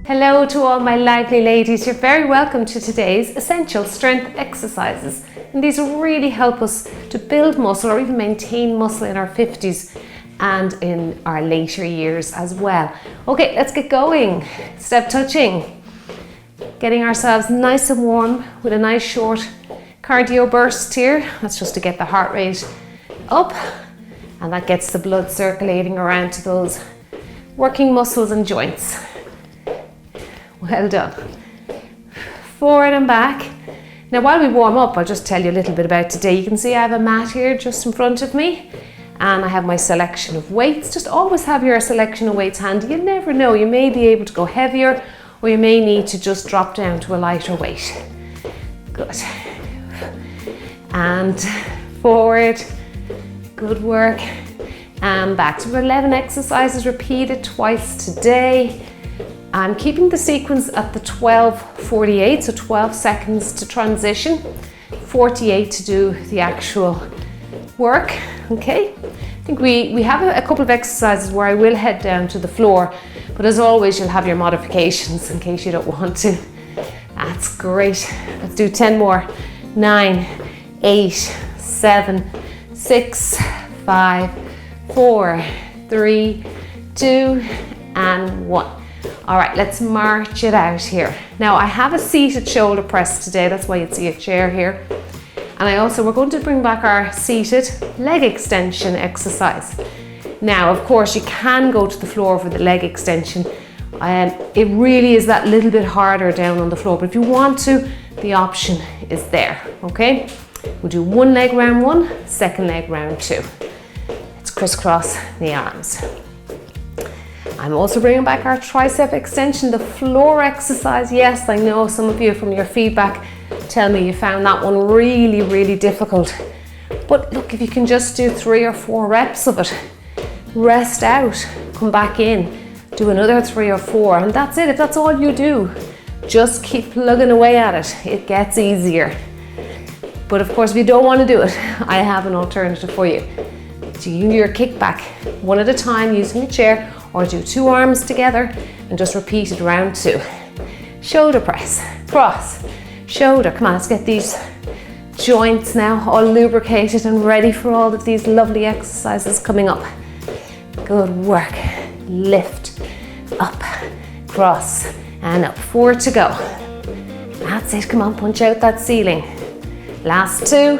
Hello to all my lively ladies. You're very welcome to today's essential strength exercises. And these will really help us to build muscle or even maintain muscle in our 50s and in our later years as well. Okay, let's get going. Step touching. Getting ourselves nice and warm with a nice short cardio burst here. That's just to get the heart rate up, and that gets the blood circulating around to those working muscles and joints. Well done. Forward and back. Now while we warm up, I'll just tell you a little bit about today. You can see I have a mat here just in front of me, and I have my selection of weights. Just always have your selection of weights handy. You never know, you may be able to go heavier, or you may need to just drop down to a lighter weight. Good. And forward. Good work. And back. So we've 11 exercises repeated twice today. I'm keeping the sequence at the 12:48, so 12 seconds to transition, 48 to do the actual work, okay? I think we have a couple of exercises where I will head down to the floor, but as always, you'll have your modifications in case you don't want to. That's great. Let's do 10 more. 9, 8, 7, 6, 5, 4, 3, 2, and 1. All right, let's march it out here. Now I have a seated shoulder press today, that's why you'd see a chair here. And we're going to bring back our seated leg extension exercise. Now, of course, you can go to the floor for the leg extension. It really is that little bit harder down on the floor, but if you want to, the option is there, okay? We'll do one leg round one, second leg round two. Let's crisscross the arms. I'm also bringing back our tricep extension, the floor exercise. Yes, I know some of you from your feedback tell me you found that one really, really difficult. But look, if you can just do 3 or 4 reps of it, rest out, come back in, do another 3 or 4, and that's it. If that's all you do, just keep plugging away at it. It gets easier. But of course, if you don't want to do it, I have an alternative for you. So you can do your kickback one at a time using a chair, or do 2 arms together and just repeat it round 2. Shoulder press, cross, shoulder. Come on, let's get these joints now all lubricated and ready for all of these lovely exercises coming up. Good work. Lift, up, cross, and up. 4 to go. That's it. Come on, punch out that ceiling. Last 2,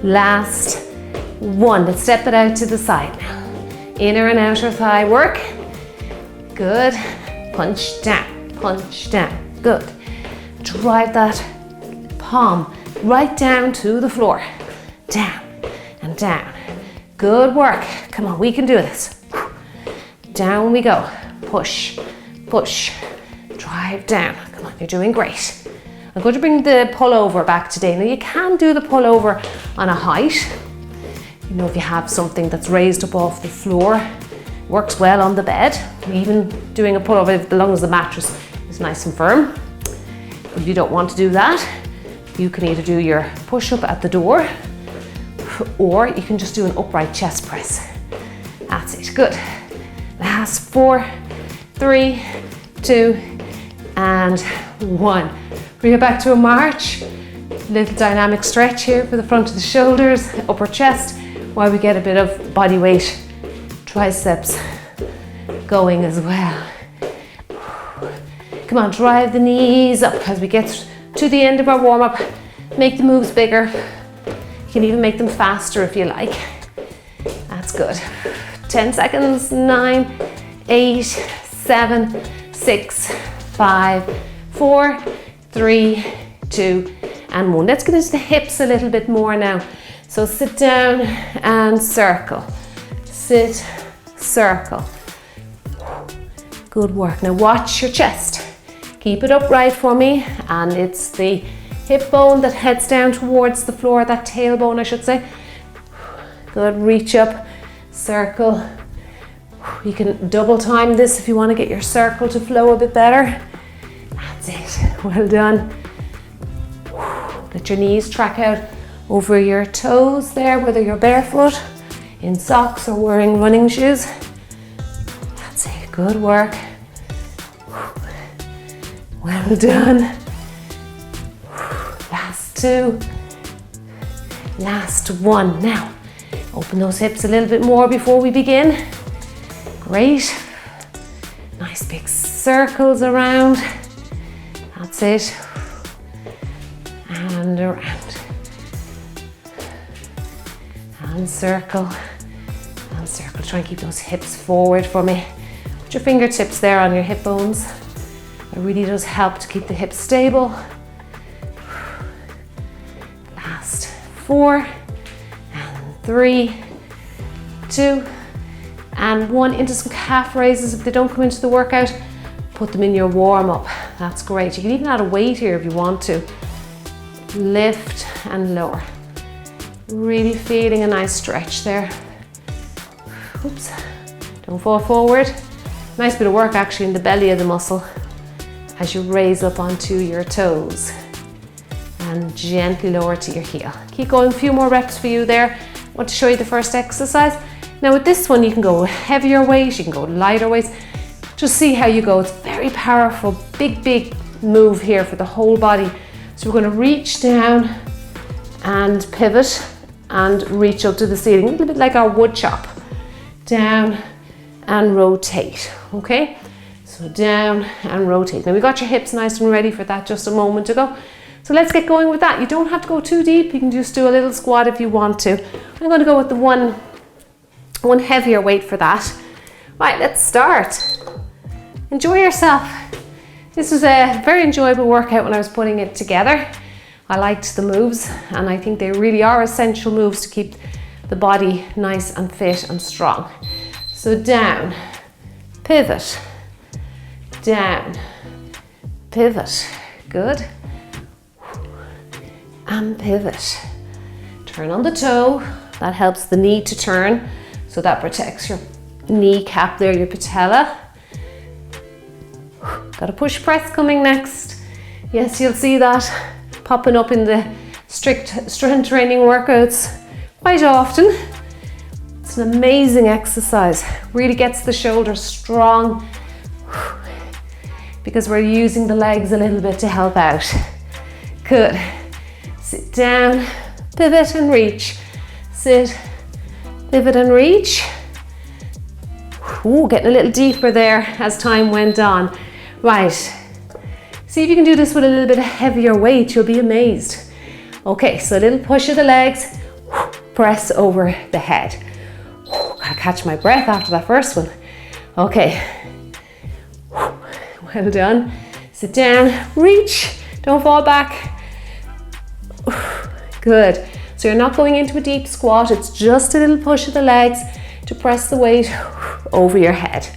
last 1. Let's step it out to the side now. Inner and outer thigh work. Good. Punch down, punch down. Good. Drive that palm right down to the floor. Down and down. Good work. Come on, we can do this. Down we go. Push, push. Drive down. Come on, you're doing great. I'm going to bring the pullover back today. Now you can do the pullover on a height. You know, if you have something that's raised up off the floor, works well on the bed. Even doing a pullover as long as the mattress is nice and firm. But if you don't want to do that, you can either do your push-up at the door, or you can just do an upright chest press. That's it, good. Last 4, 3, 2, and 1. Bring it back to a march. Little dynamic stretch here for the front of the shoulders, upper chest, while we get a bit of body weight, triceps going as well. Come on, drive the knees up as we get to the end of our warm-up. Make the moves bigger. You can even make them faster if you like. That's good. 10 seconds, 9, 8, 7, 6, 5, 4, 3, 2, and 1. Let's get into the hips a little bit more now. So sit down and circle. Sit, circle. Good work. Now watch your chest. Keep it upright for me, and it's the hip bone that heads down towards the floor, that tailbone I should say. Good, reach up, circle. You can double time this if you want to get your circle to flow a bit better. That's it, well done. Let your knees track out over your toes there, whether you're barefoot, in socks or wearing running shoes. That's it, good work. Well done. Last 2. Last 1. Now, open those hips a little bit more before we begin. Great. Nice big circles around. That's it. And around. And circle. And circle. Try and keep those hips forward for me. Put your fingertips there on your hip bones. It really does help to keep the hips stable. Last 4. And 3, 2, and 1. Into some calf raises. If they don't come into the workout, put them in your warm up. That's great. You can even add a weight here if you want to. Lift and lower. Really feeling a nice stretch there. Oops. Don't fall forward. Nice bit of work actually in the belly of the muscle as you raise up onto your toes. And gently lower to your heel. Keep going, a few more reps for you there. I want to show you the first exercise. Now with this one, you can go heavier weight, you can go lighter weights. Just see how you go. It's very powerful, big move here for the whole body. So we're going to reach down and pivot and reach up to the ceiling, a little bit like our wood chop. Down and rotate, okay? So down and rotate. Now we got your hips nice and ready for that just a moment ago. So let's get going with that. You don't have to go too deep. You can just do a little squat if you want to. I'm going to go with the one heavier weight for that. Right, let's start. Enjoy yourself. This was a very enjoyable workout when I was putting it together. I liked the moves, and I think they really are essential moves to keep the body nice and fit and strong. So down, pivot, down, pivot. Good. And pivot. Turn on the toe. That helps the knee to turn, so that protects your kneecap there, your patella. Got a push press coming next. Yes, you'll see that popping up in the strict strength training workouts quite often. It's an amazing exercise. Really gets the shoulders strong because we're using the legs a little bit to help out. Good. Sit down, pivot and reach. Sit, pivot and reach. Ooh, getting a little deeper there as time went on. Right, see if you can do this with a little bit of heavier weight, you'll be amazed. Okay, so a little push of the legs, press over the head. Gotta catch my breath after that first one. Okay, well done. Sit down, reach, don't fall back. Good. So you're not going into a deep squat, it's just a little push of the legs to press the weight over your head.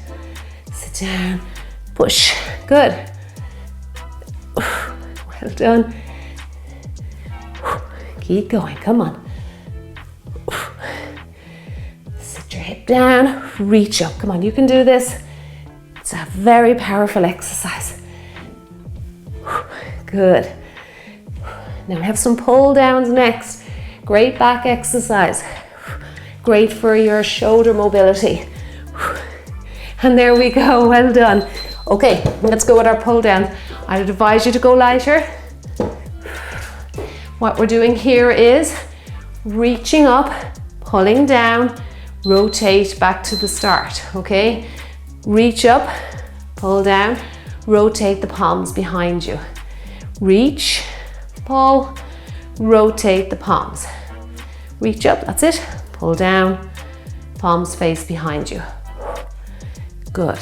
Sit down, push. Good. Well done. Keep going, come on. Sit your hip down, reach up. Come on, you can do this. It's a very powerful exercise. Good. Now we have some pull downs next. Great back exercise. Great for your shoulder mobility. And there we go, well done. Okay, let's go with our pull downs. I'd advise you to go lighter. What we're doing here is reaching up, pulling down, rotate back to the start, okay? Reach up, pull down, rotate the palms behind you. Reach, pull, rotate the palms. Reach up, that's it. Pull down, palms face behind you. Good.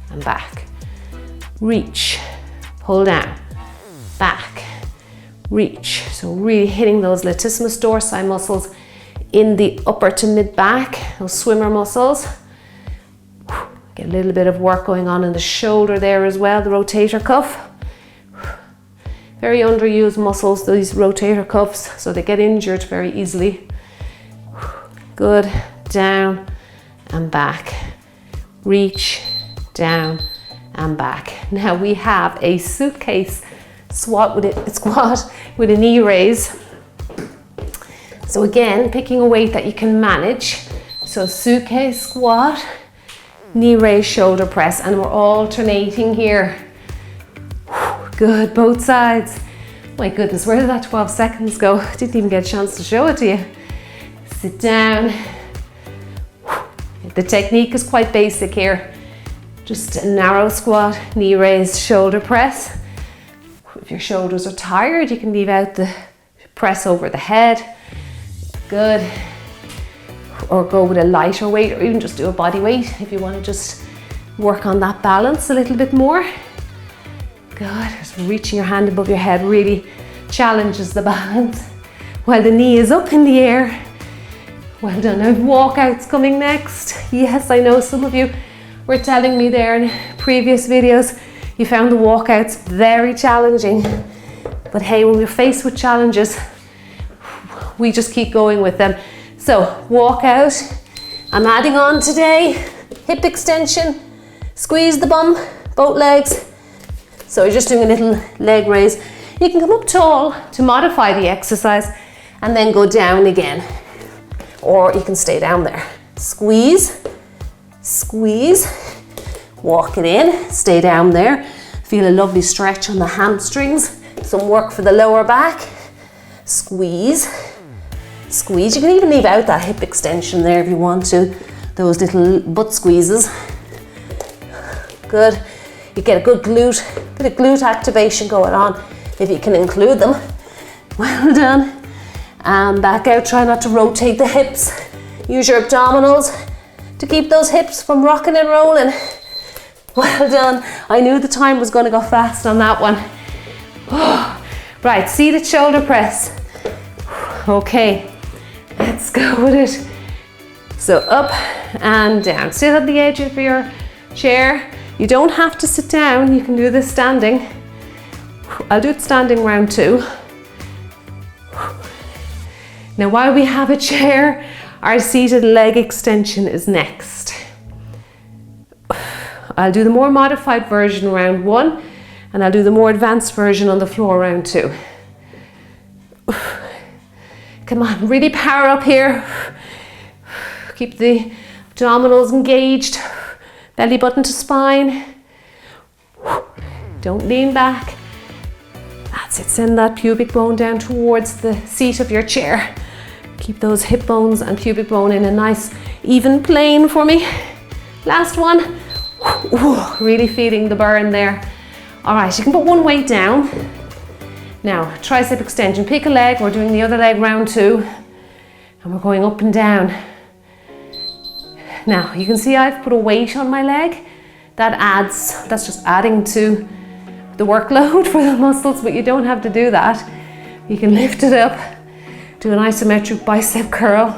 And back. Reach, pull down, back, reach. So really hitting those latissimus dorsi muscles in the upper to mid back, those swimmer muscles. Get a little bit of work going on in the shoulder there as well, the rotator cuff. Very underused muscles, these rotator cuffs, so they get injured very easily. Good, down and back. Reach, down and back. Now we have a suitcase squat with a knee raise. So again, picking a weight that you can manage. So suitcase squat, knee raise, shoulder press, and we're alternating here. Good, both sides. My goodness, where did that 12 seconds go? Didn't even get a chance to show it to you. Sit down. The technique is quite basic here. Just a narrow squat, knee raise, shoulder press. If your shoulders are tired, you can leave out the press over the head. Good. Or go with a lighter weight, or even just do a body weight if you want to just work on that balance a little bit more. Good. Just reaching your hand above your head really challenges the balance while the knee is up in the air. Well done. Now walkouts coming next. Yes, I know some of you were telling me there in previous videos you found the walkouts very challenging. But hey, when we're faced with challenges, we just keep going with them. So walk out. I'm adding on today hip extension, squeeze the bum, both legs. So you're just doing a little leg raise. You can come up tall to modify the exercise and then go down again. Or you can stay down there. Squeeze, squeeze, walk it in, stay down there. Feel a lovely stretch on the hamstrings. Some work for the lower back. Squeeze, squeeze. You can even leave out that hip extension there if you want to. Those little butt squeezes. Good. You get a good glute, bit of glute activation going on if you can include them. Well done. And back out, try not to rotate the hips. Use your abdominals to keep those hips from rocking and rolling. Well done. I knew the time was going to go fast on that one. Right, seated shoulder press. Okay, let's go with it. So up and down. Sit on the edge of your chair. You don't have to sit down, you can do this standing. I'll do it standing round 2. Now while we have a chair, our seated leg extension is next. I'll do the more modified version round 1, and I'll do the more advanced version on the floor round 2. Come on, really power up here. Keep the abdominals engaged. Belly button to spine. Don't lean back. That's it, send that pubic bone down towards the seat of your chair. Keep those hip bones and pubic bone in a nice even plane for me. Last one. Really feeling the burn there. All right, you can put one weight down. Now, tricep extension, pick a leg, we're doing the other leg round 2. And we're going up and down. Now, you can see I've put a weight on my leg. That's just adding to the workload for the muscles, but you don't have to do that. You can lift it up, do an isometric bicep curl.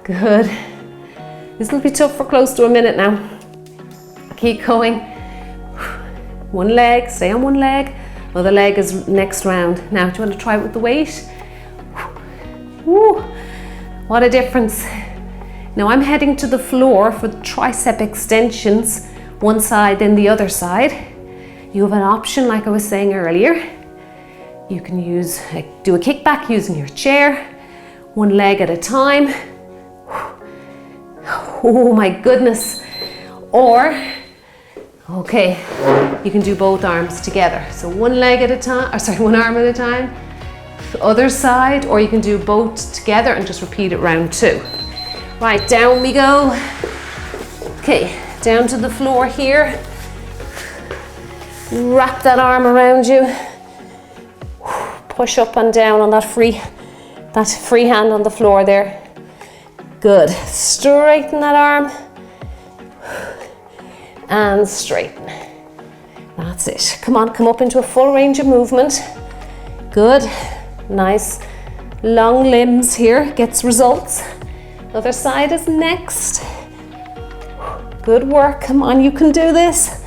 Good. This will be tough for close to a minute now. Keep going. One leg, stay on one leg. Other leg is next round. Now, do you want to try it with the weight? Woo, what a difference. Now I'm heading to the floor for the tricep extensions, one side then the other side. You have an option, like I was saying earlier. You can do a kickback using your chair, one leg at a time. Oh my goodness. Or, okay, you can do both arms together. So one leg at a time, one arm at a time, the other side, or you can do both together and just repeat it round 2. Right, down we go. Okay, down to the floor here. Wrap that arm around you. Push up and down on that free hand on the floor there. Good. Straighten that arm. And straighten. That's it. Come on, come up into a full range of movement. Good. Nice long limbs here. Gets results. Other side is next. Good work. Come on, you can do this.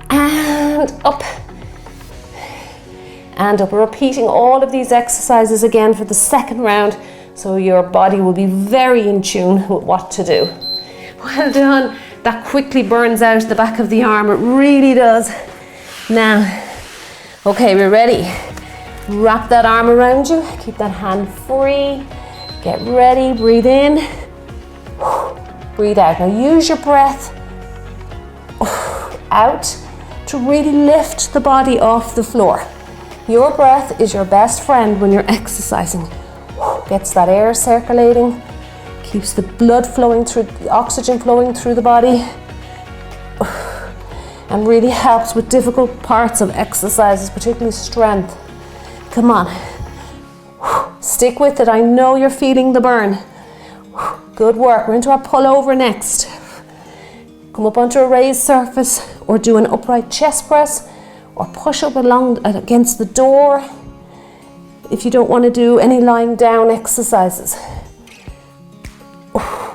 And up. And up. We're repeating all of these exercises again for the second round, so your body will be very in tune with what to do. Well done. That quickly burns out the back of the arm. It really does. Now, okay, we're ready. Wrap that arm around you. Keep that hand free. Get ready, breathe in, breathe out. Now use your breath out to really lift the body off the floor. Your breath is your best friend when you're exercising. Gets that air circulating, keeps the blood flowing through, the oxygen flowing through the body, and really helps with difficult parts of exercises, particularly strength. Come on, stick with it. I know you're feeling the burn. Good work. We're into our pullover next. Come up onto a raised surface or do an upright chest press or push up along against the door if you don't want to do any lying down exercises.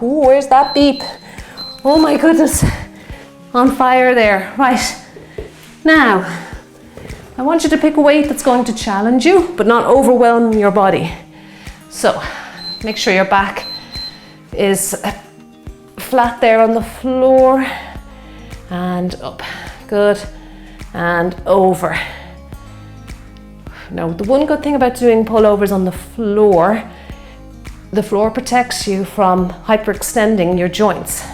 Ooh, where's that beep? Oh my goodness, on fire there. Right, now I want you to pick a weight that's going to challenge you but not overwhelm your body. So make sure your back is flat there on the floor and up. Good. And over. Now, the one good thing about doing pullovers on the floor protects you from hyperextending your joints.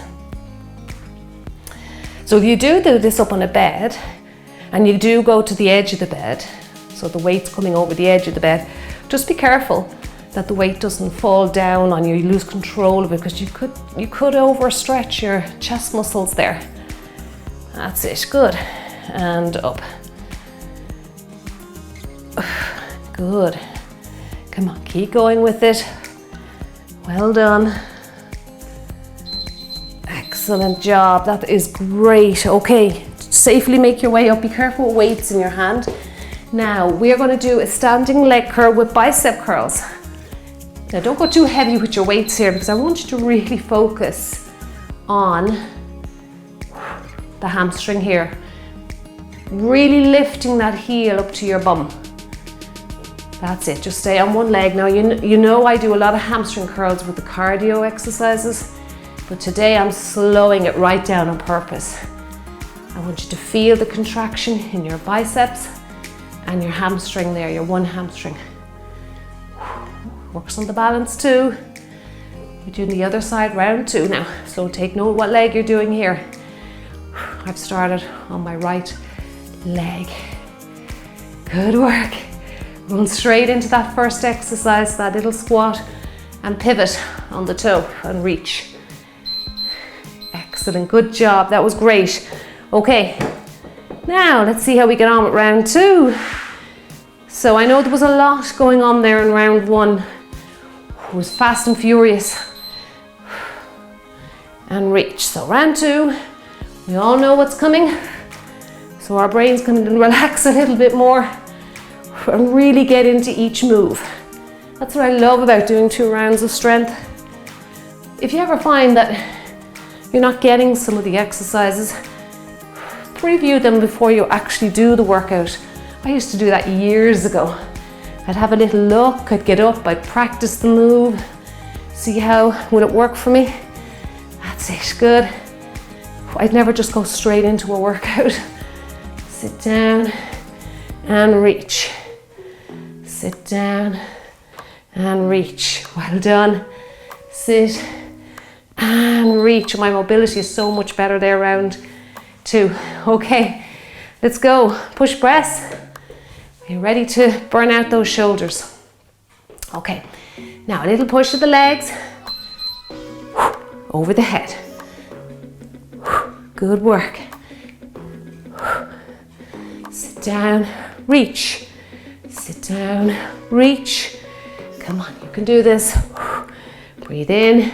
So if you do this up on a bed and you do go to the edge of the bed, so the weight's coming over the edge of the bed, just be careful that the weight doesn't fall down on you, you lose control of it, because you could overstretch your chest muscles there. That's it, good. And up. Good. Come on, keep going with it. Well done. Excellent job, that is great. Okay, safely make your way up. Be careful with weights in your hand. Now, we are going to do a standing leg curl with bicep curls. Now, don't go too heavy with your weights here because I want you to really focus on the hamstring here. Really lifting that heel up to your bum. That's it, just stay on one leg. Now, you know I do a lot of hamstring curls with the cardio exercises, but today I'm slowing it right down on purpose. I want you to feel the contraction in your biceps and your hamstring there, your one hamstring. Works on the balance too. We're doing the other side, round two now. So take note what leg you're doing here. I've started on my right leg. Good work. Roll straight into that first exercise, that little squat, and pivot on the toe and reach. Excellent, good job, that was great. Okay, now let's see how we get on with round two. So I know there was a lot going on there in round one. It was fast and furious. And reach. So round two, we all know what's coming. So our brain's going to relax a little bit more and really get into each move. That's what I love about doing 2 rounds of strength. If you ever find that you're not getting some of the exercises, preview them before you actually do the workout. I used to do that years ago. I'd have a little look, I'd get up, I'd practice the move, see how would it work for me. That's it, good. I'd never just go straight into a workout. Sit down and reach. Sit down and reach. Well done. Sit and reach. My mobility is so much better there round two. Okay, let's go. Push press. Are you ready to burn out those shoulders? Okay, now a little push of the legs over the head. Good work. Sit down, reach. Sit down, reach. Come on, you can do this. Breathe in,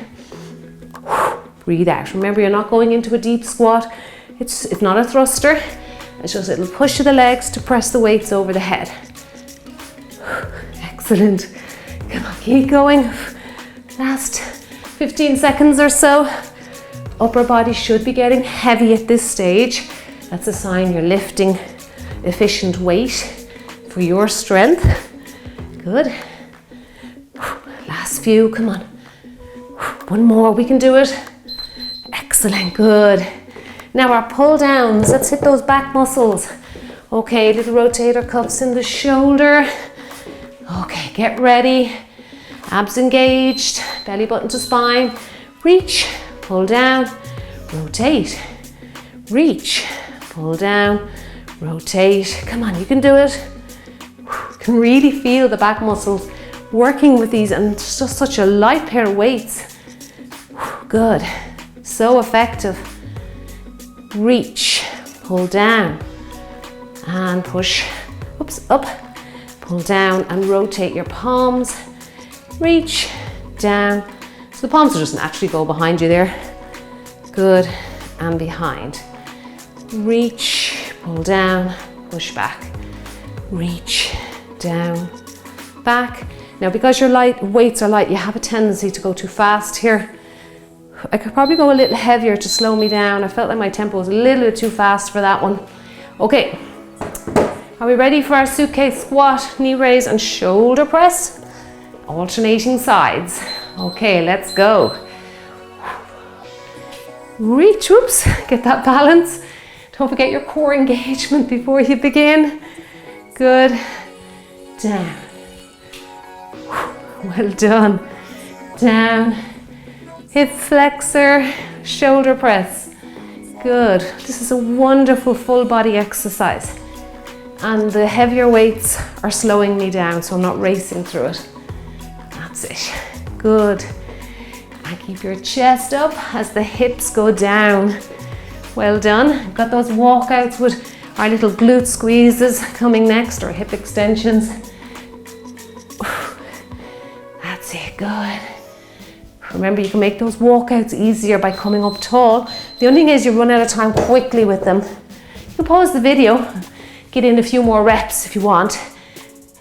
breathe out. Remember, you're not going into a deep squat. It's not a thruster. It's just a little push of the legs to press the weights over the head. Excellent. Come on, keep going. Last 15 seconds or so. Upper body should be getting heavy at this stage. That's a sign you're lifting efficient weight for your strength. Good. Last few, come on. One more, we can do it. Excellent, good. Now our pull downs, let's hit those back muscles. Okay, little rotator cuffs in the shoulder. Okay, get ready. Abs engaged, belly button to spine. Reach, pull down, rotate. Reach, pull down, rotate. Come on, you can do it. You can really feel the back muscles working with these, and it's just such a light pair of weights. Good, so effective. Reach, pull down, and push, oops, up, pull down and rotate your palms. Reach, down. So the palms will just naturally go behind you there. Good, and behind. Reach, pull down, push back. Reach, down, back. Now because your weights are light, you have a tendency to go too fast here. I could probably go a little heavier to slow me down. I felt like my tempo was a little bit too fast for that one. Okay, are we ready for our suitcase squat, knee raise and shoulder press? Alternating sides. Okay, let's go. Reach, whoops, get that balance. Don't forget your core engagement before you begin. Good, down. Well done. Down, hip flexor, shoulder press. Good. This is a wonderful full body exercise. And the heavier weights are slowing me down, so I'm not racing through it. That's it. Good. And keep your chest up as the hips go down. Well done. Got those walkouts with our little glute squeezes coming next, or hip extensions. That's it. Good. Remember, you can make those walkouts easier by coming up tall. The only thing is you run out of time quickly with them. You can pause the video, get in a few more reps if you want.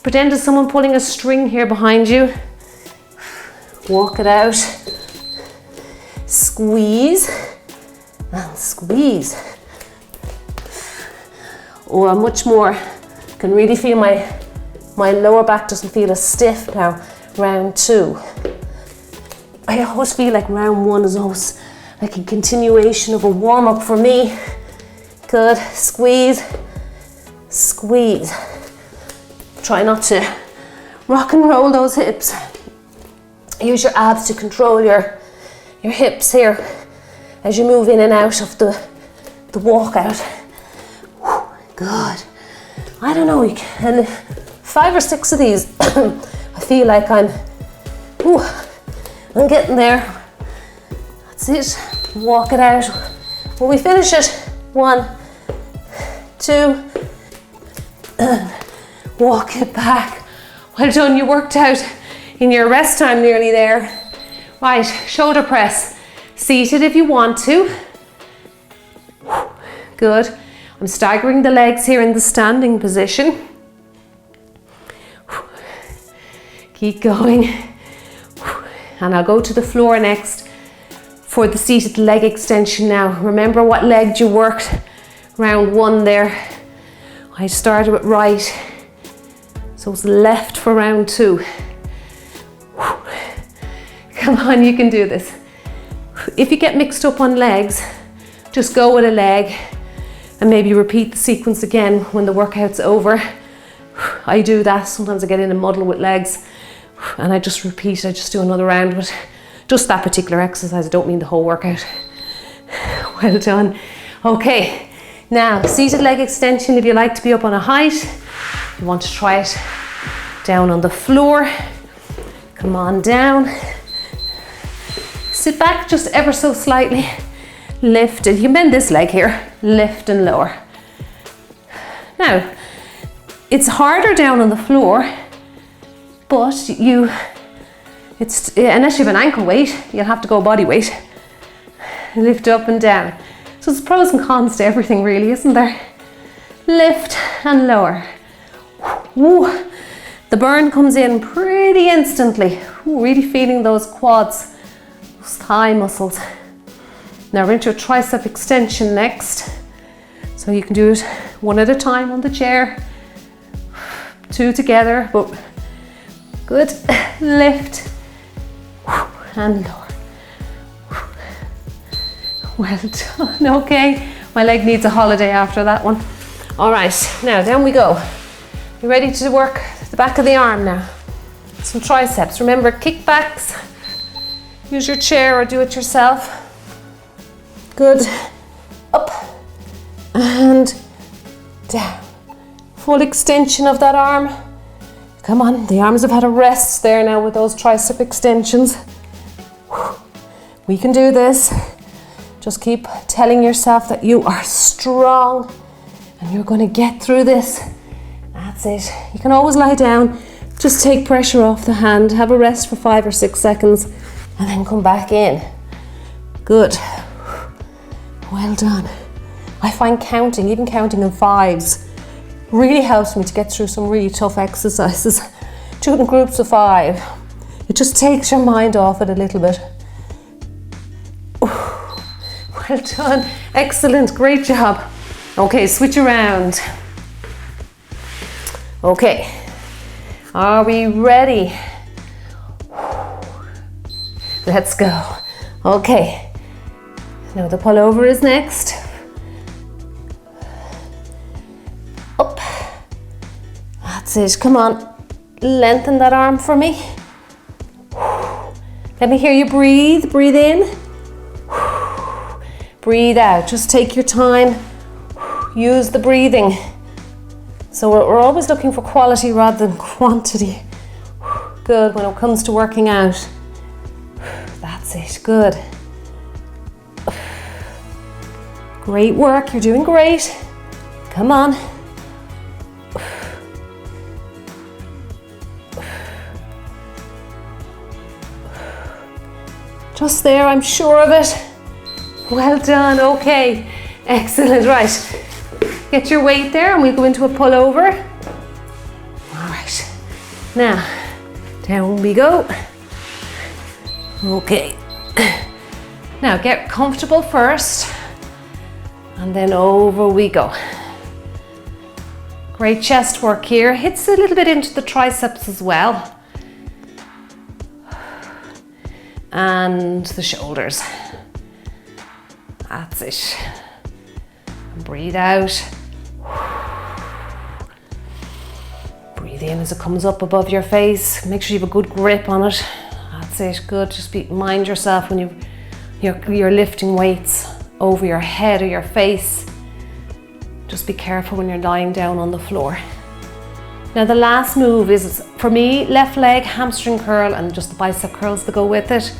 Pretend there's someone pulling a string here behind you. Walk it out. Squeeze and squeeze. Or much more. You can really feel my lower back doesn't feel as stiff now. Round 2. I always feel like round 1 is always like a continuation of a warm-up for me. Good, squeeze, squeeze. Try not to rock and roll those hips. Use your abs to control your hips here as you move in and out of the walkout. Good. I don't know, and 5 or 6 of these, I feel like I'm getting there. That's it. Walk it out. When we finish it, 1, 2, and walk it back. Well done, you worked out in your rest time nearly there. Right, shoulder press. Seated if you want to. Good. I'm staggering the legs here in the standing position. Keep going. And I'll go to the floor next for the seated leg extension now. Remember what leg you worked round 1 there. I started with right, so it's left for round 2. Come on, you can do this. If you get mixed up on legs, just go with a leg and maybe repeat the sequence again when the workout's over. I do that. Sometimes I get in a muddle with legs and I just repeat, I just do another round with just that particular exercise. I don't mean the whole workout. Well done. Okay, now seated leg extension. If you like to be up on a height, you want to try it down on the floor. Come on down. Sit back just ever so slightly. Lift it. You can bend this leg here. Lift and lower. Now, it's harder down on the floor, but unless you have an ankle weight, you'll have to go body weight. Lift up and down. So there's pros and cons to everything really, isn't there? Lift and lower. Ooh, the burn comes in pretty instantly. Ooh, really feeling those quads, those thigh muscles. Now we're into a tricep extension next. So you can do it 1 at a time on the chair, 2 together, but good. Lift and lower. Well done. Okay, my leg needs a holiday after that one. All right, now down we go. You ready to work the back of the arm now? Some triceps. Remember, kickbacks. Use your chair or do it yourself. Good. Up and down. Full extension of that arm. Come on, the arms have had a rest there now with those tricep extensions. We can do this. Just keep telling yourself that you are strong and you're going to get through this. That's it. You can always lie down. Just take pressure off the hand. Have a rest for 5 or 6 seconds and then come back in. Good. Well done. I find counting, even counting in 5s, really helps me to get through some really tough exercises. Do it in groups of 5. It just takes your mind off it a little bit. Well done. Excellent. Great job. Okay, switch around. Okay. Are we ready? Let's go. Okay. Now the pullover is next. Up. That's it. Come on. Lengthen that arm for me. Let me hear you breathe. Breathe in. Breathe out. Just take your time. Use the breathing. So we're always looking for quality rather than quantity. Good when it comes to working out. That's it. Good. Great work. You're doing great. Come on. Just there, I'm sure of it. Well done, okay. Excellent, right. Get your weight there and we'll go into a pullover. All right, now, down we go. Okay. Now get comfortable first and then over we go. Great chest work here. Hits a little bit into the triceps as well. And the shoulders. That's it. And breathe out. Breathe in as it comes up above your face. Make sure you have a good grip on it. That's it. Good. Just mind yourself when you're lifting weights over your head or your face. Just be careful when you're lying down on the floor. Now the last move is, for me, left leg hamstring curl and just the bicep curls that go with it.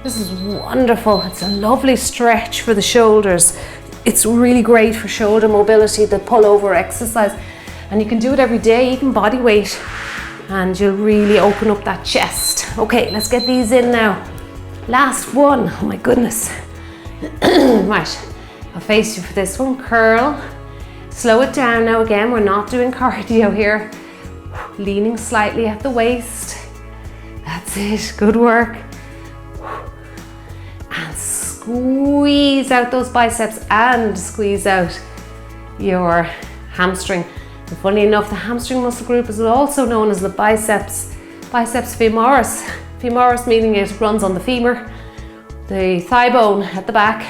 This is wonderful. It's a lovely stretch for the shoulders. It's really great for shoulder mobility, the pullover exercise. And you can do it every day, even body weight. And you'll really open up that chest. Okay, let's get these in now. Last one. Oh my goodness. Right, I'll face you for this one. Curl. Slow it down now again. We're not doing cardio here. Leaning slightly at the waist. That's it. Good work. And squeeze out those biceps and squeeze out your hamstring. And funny enough, the hamstring muscle group is also known as the biceps femoris. Femoris meaning it runs on the femur, the thigh bone at the back.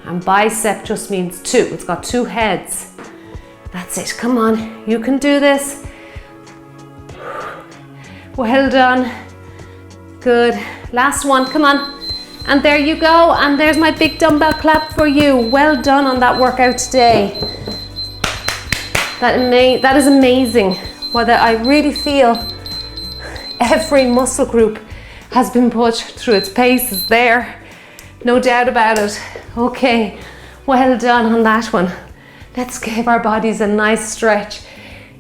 And bicep just means two. It's got two heads. That's it. Come on. You can do this. Well done. Good. Last one. Come on. And there you go. And there's my big dumbbell clap for you. Well done on that workout today. That is amazing. Whether I really feel every muscle group has been put through its paces there. No doubt about it. Okay, well done on that one. Let's give our bodies a nice stretch.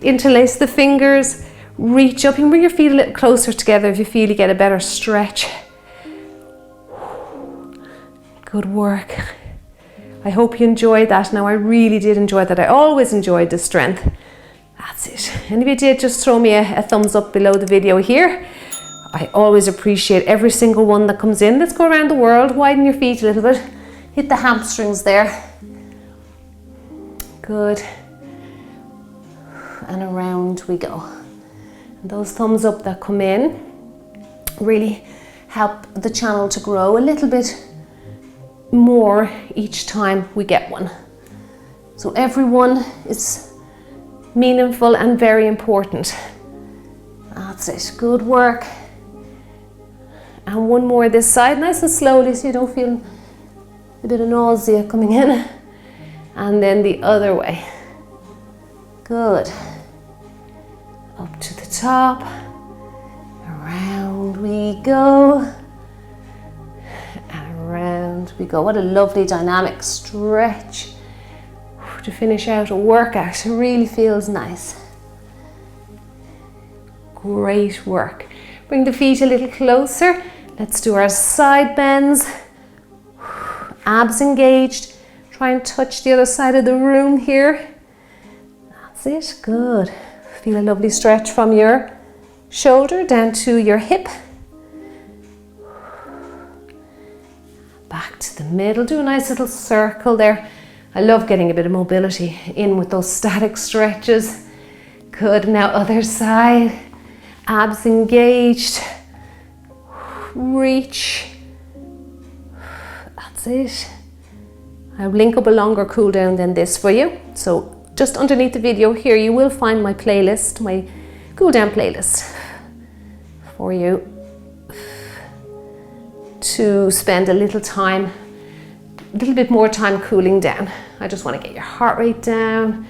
Interlace the fingers, reach up and bring your feet a little closer together if you feel you get a better stretch. Good work. I hope you enjoyed that. Now I really did enjoy that. I always enjoyed the strength. That's it. And if you did, just throw me a thumbs up below the video here. I always appreciate every single one that comes in. Let's go around the world. Widen your feet a little bit. Hit the hamstrings there. Good. And around we go. And those thumbs up that come in really help the channel to grow a little bit more each time we get one. So every one is meaningful and very important. That's it. Good work. And one more this side, nice and slowly so you don't feel a bit of nausea coming in. And then the other way. Good. Up to the top. Around we go. And around we go. What a lovely dynamic stretch to finish out a workout. It really feels nice. Great work. Bring the feet a little closer. Let's do our side bends. Abs engaged. Try and touch the other side of the room here. That's it. Good. Feel a lovely stretch from your shoulder down to your hip. Back to the middle. Do a nice little circle there. I love getting a bit of mobility in with those static stretches. Good. Now other side. Abs engaged. Reach. That's it. I'll link up a longer cool down than this for you. So just underneath the video here, you will find my playlist, my cool down playlist for you to spend a little time, a little bit more time cooling down. I just want to get your heart rate down.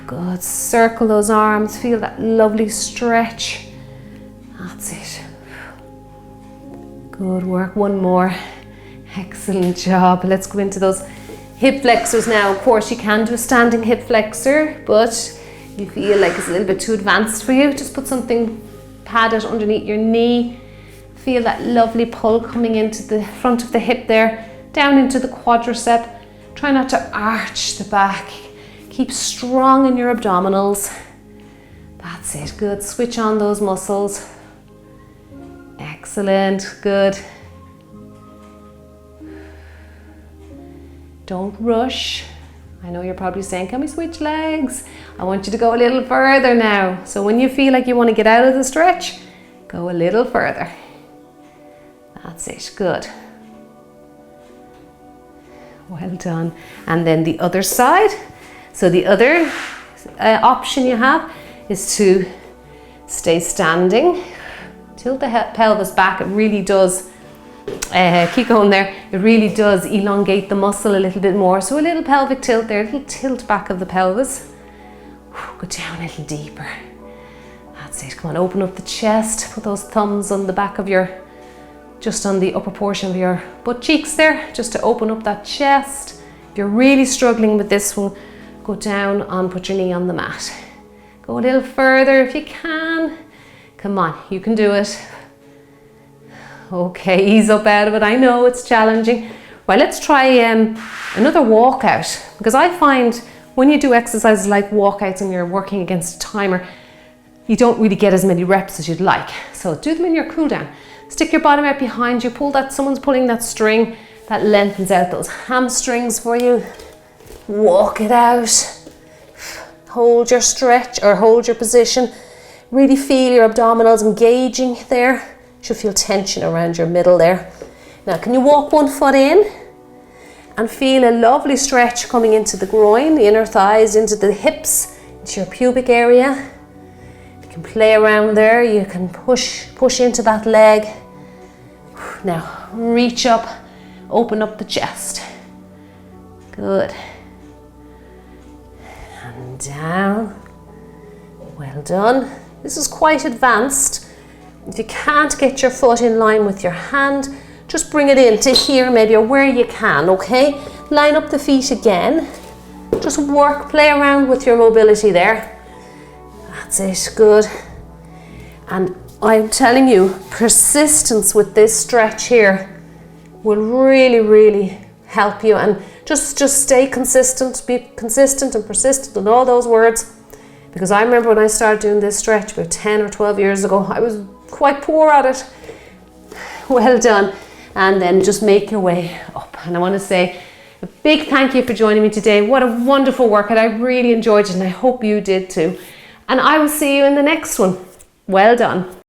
Good. Circle those arms. Feel that lovely stretch. That's it. Good work. One more. Excellent job. Let's go into those hip flexors now. Of course, you can do a standing hip flexor, but you feel like it's a little bit too advanced for you. Just put something padded underneath your knee. Feel that lovely pull coming into the front of the hip there, down into the quadricep. Try not to arch the back. Keep strong in your abdominals. That's it. Good. Switch on those muscles. Excellent. Good. Don't rush. I know you're probably saying, can we switch legs? I want you to go a little further now. So when you feel like you want to get out of the stretch, go a little further. That's it. Good. Well done. And then the other side. So the other option you have is to stay standing. Tilt the pelvis back. It really does. Keep going there. It really does elongate the muscle a little bit more. So a little pelvic tilt there, a little tilt back of the pelvis. Go down a little deeper. That's it. Come on, open up the chest. Put those thumbs on the back of your, just on the upper portion of your butt cheeks there, just to open up that chest. If you're really struggling with this one, go down and put your knee on the mat. Go a little further if you can. Come on, you can do it. Okay, ease up out of it. I know it's challenging. Well, let's try another walkout, because I find when you do exercises like walkouts and you're working against a timer, you don't really get as many reps as you'd like. So do them in your cool down. Stick your bottom out behind you, pull that, someone's pulling that string, that lengthens out those hamstrings for you. Walk it out. Hold your stretch or hold your position. Really feel your abdominals engaging there. You should feel tension around your middle there. Now, can you walk one foot in and feel a lovely stretch coming into the groin, the inner thighs, into the hips, into your pubic area. You can play around there. You can push into that leg. Now, reach up, open up the chest. Good. And down. Well done. This is quite advanced. If you can't get your foot in line with your hand, just bring it in to here maybe, or where you can, okay? Line up the feet again. Just work, play around with your mobility there. That's it, good. And I'm telling you, persistence with this stretch here will really, really help you. And just stay consistent, be consistent and persistent and all those words. Because I remember when I started doing this stretch about 10 or 12 years ago, I was quite poor at it. Well done. And then just make your way up. And I want to say a big thank you for joining me today. What a wonderful workout. I really enjoyed it and I hope you did too. And I will see you in the next one. Well done.